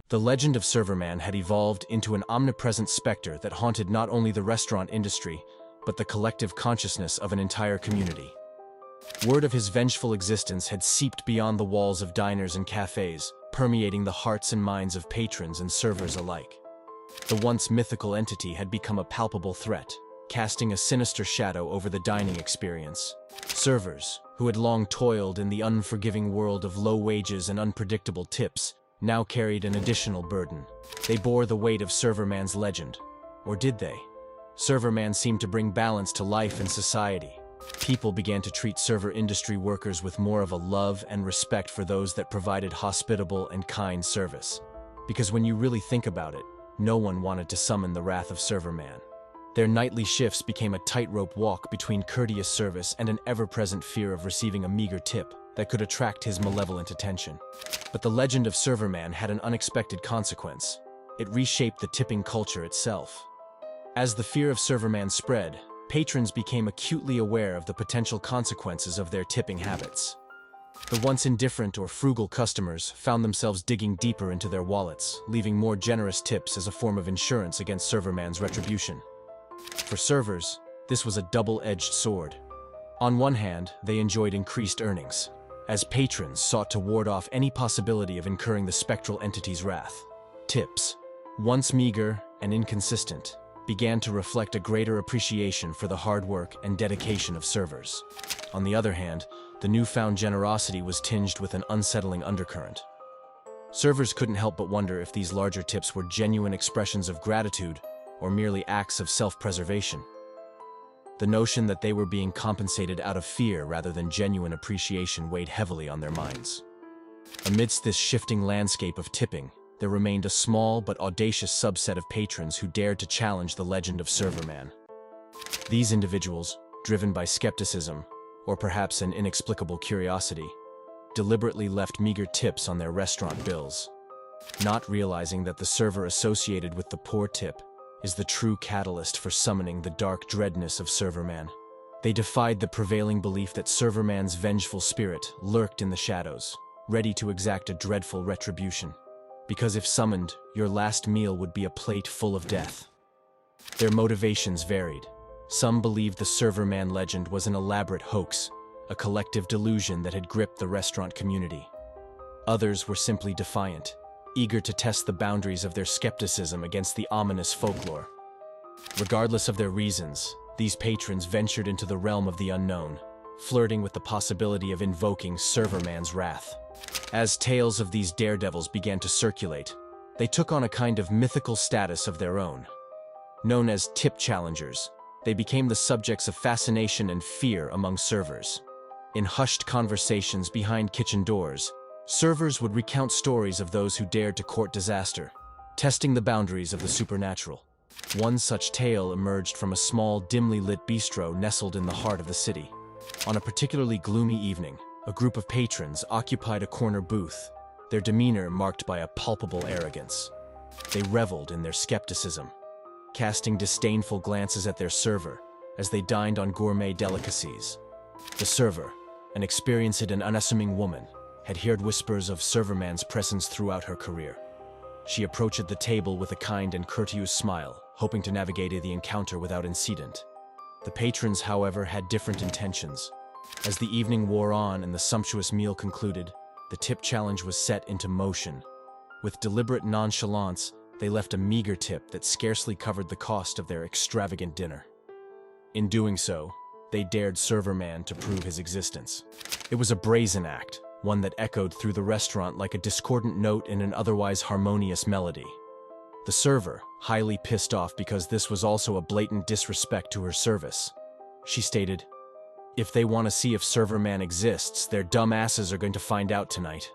The legend of Serverman had evolved into an omnipresent specter that haunted not only the restaurant industry, but the collective consciousness of an entire community. Word of his vengeful existence had seeped beyond the walls of diners and cafes, permeating the hearts and minds of patrons and servers alike. The once mythical entity had become a palpable threat, casting a sinister shadow over the dining experience. Servers, who had long toiled in the unforgiving world of low wages and unpredictable tips, now carried an additional burden. They bore the weight of Serverman's legend. Or did they? Serverman seemed to bring balance to life and society. People began to treat server industry workers with more of a love and respect for those that provided hospitable and kind service. Because when you really think about it, no one wanted to summon the wrath of Serverman. Their nightly shifts became a tightrope walk between courteous service and an ever-present fear of receiving a meager tip that could attract his malevolent attention. But the legend of Serverman had an unexpected consequence. It reshaped the tipping culture itself. As the fear of Serverman spread, patrons became acutely aware of the potential consequences of their tipping habits. The once indifferent or frugal customers found themselves digging deeper into their wallets, leaving more generous tips as a form of insurance against Serverman's retribution. For servers, this was a double-edged sword. On one hand, they enjoyed increased earnings, as patrons sought to ward off any possibility of incurring the spectral entity's wrath. Tips, once meager and inconsistent, began to reflect a greater appreciation for the hard work and dedication of servers. On the other hand, the newfound generosity was tinged with an unsettling undercurrent. Servers couldn't help but wonder if these larger tips were genuine expressions of gratitude or merely acts of self-preservation. The notion that they were being compensated out of fear rather than genuine appreciation weighed heavily on their minds. Amidst this shifting landscape of tipping, there remained a small but audacious subset of patrons who dared to challenge the legend of Serverman. These individuals, driven by skepticism, or perhaps an inexplicable curiosity, deliberately left meager tips on their restaurant bills, not realizing that the server associated with the poor tip is the true catalyst for summoning the dark dreadness of Serverman. They defied the prevailing belief that Serverman's vengeful spirit lurked in the shadows, ready to exact a dreadful retribution. Because if summoned, your last meal would be a plate full of death. Their motivations varied. Some believed the Serverman legend was an elaborate hoax, a collective delusion that had gripped the restaurant community. Others were simply defiant, eager to test the boundaries of their skepticism against the ominous folklore. Regardless of their reasons, these patrons ventured into the realm of the unknown, flirting with the possibility of invoking Serverman's wrath. As tales of these daredevils began to circulate, they took on a kind of mythical status of their own. Known as tip challengers, they became the subjects of fascination and fear among servers. In hushed conversations behind kitchen doors, servers would recount stories of those who dared to court disaster, testing the boundaries of the supernatural. One such tale emerged from a small, dimly lit bistro nestled in the heart of the city. On a particularly gloomy evening, a group of patrons occupied a corner booth, their demeanor marked by a palpable arrogance. They reveled in their skepticism, casting disdainful glances at their server as they dined on gourmet delicacies. The server, an experienced and unassuming woman, had heard whispers of Serverman's presence throughout her career. She approached the table with a kind and courteous smile, hoping to navigate the encounter without incident. The patrons, however, had different intentions. As the evening wore on and the sumptuous meal concluded, the tip challenge was set into motion. With deliberate nonchalance, they left a meager tip that scarcely covered the cost of their extravagant dinner. In doing so, they dared Serverman to prove his existence. It was a brazen act, one that echoed through the restaurant like a discordant note in an otherwise harmonious melody. The server, highly pissed off because this was also a blatant disrespect to her service, she stated, "If they want to see if Serverman exists, their dumb asses are going to find out tonight."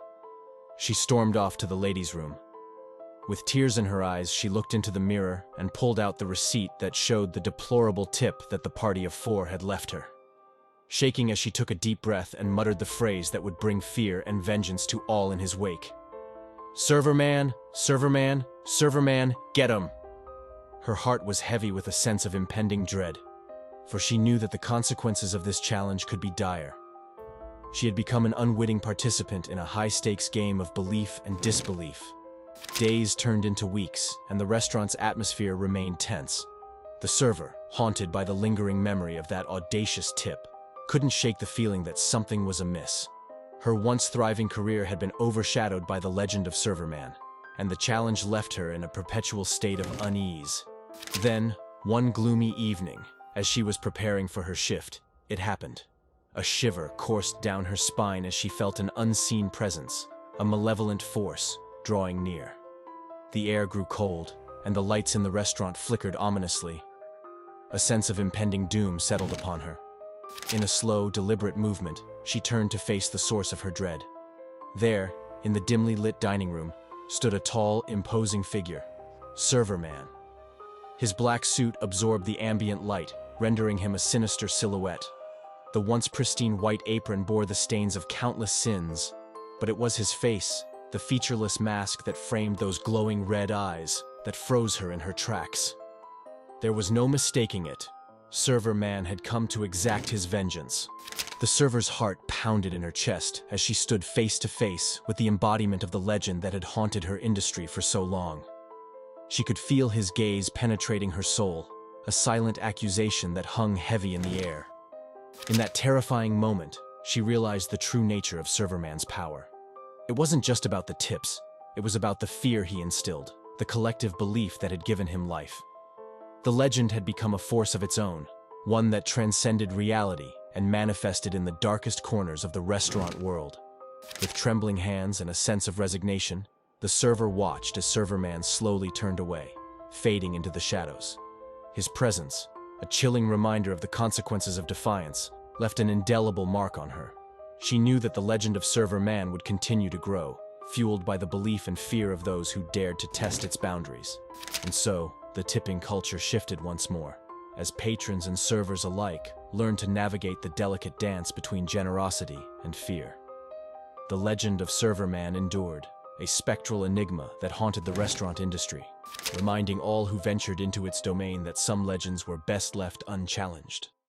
She stormed off to the ladies' room. With tears in her eyes, she looked into the mirror and pulled out the receipt that showed the deplorable tip that the party of four had left her. Shaking as she took a deep breath and muttered the phrase that would bring fear and vengeance to all in his wake. "Serverman, Serverman, Serverman, get him!" Her heart was heavy with a sense of impending dread, for she knew that the consequences of this challenge could be dire. She had become an unwitting participant in a high-stakes game of belief and disbelief, Days turned into weeks, and the restaurant's atmosphere remained tense. The server, haunted by the lingering memory of that audacious tip, couldn't shake the feeling that something was amiss. Her once thriving career had been overshadowed by the legend of Serverman, and the challenge left her in a perpetual state of unease. Then, one gloomy evening, as she was preparing for her shift, it happened. A shiver coursed down her spine as she felt an unseen presence, a malevolent force, drawing near. The air grew cold, and the lights in the restaurant flickered ominously. A sense of impending doom settled upon her. In a slow, deliberate movement, she turned to face the source of her dread. There, in the dimly lit dining room, stood a tall, imposing figure, Serverman. His black suit absorbed the ambient light, rendering him a sinister silhouette. The once pristine white apron bore the stains of countless sins, but it was his face, the featureless mask that framed those glowing red eyes, that froze her in her tracks. There was no mistaking it. Serverman had come to exact his vengeance. The server's heart pounded in her chest as she stood face to face with the embodiment of the legend that had haunted her industry for so long. She could feel his gaze penetrating her soul, a silent accusation that hung heavy in the air. In that terrifying moment, she realized the true nature of Serverman's power. It wasn't just about the tips, it was about the fear he instilled, the collective belief that had given him life. The legend had become a force of its own, one that transcended reality and manifested in the darkest corners of the restaurant world. With trembling hands and a sense of resignation, the server watched as Serverman slowly turned away, fading into the shadows. His presence, a chilling reminder of the consequences of defiance, left an indelible mark on her. She knew that the legend of Serverman would continue to grow, fueled by the belief and fear of those who dared to test its boundaries. And so, the tipping culture shifted once more, as patrons and servers alike learned to navigate the delicate dance between generosity and fear. The legend of Serverman endured, a spectral enigma that haunted the restaurant industry, reminding all who ventured into its domain that some legends were best left unchallenged.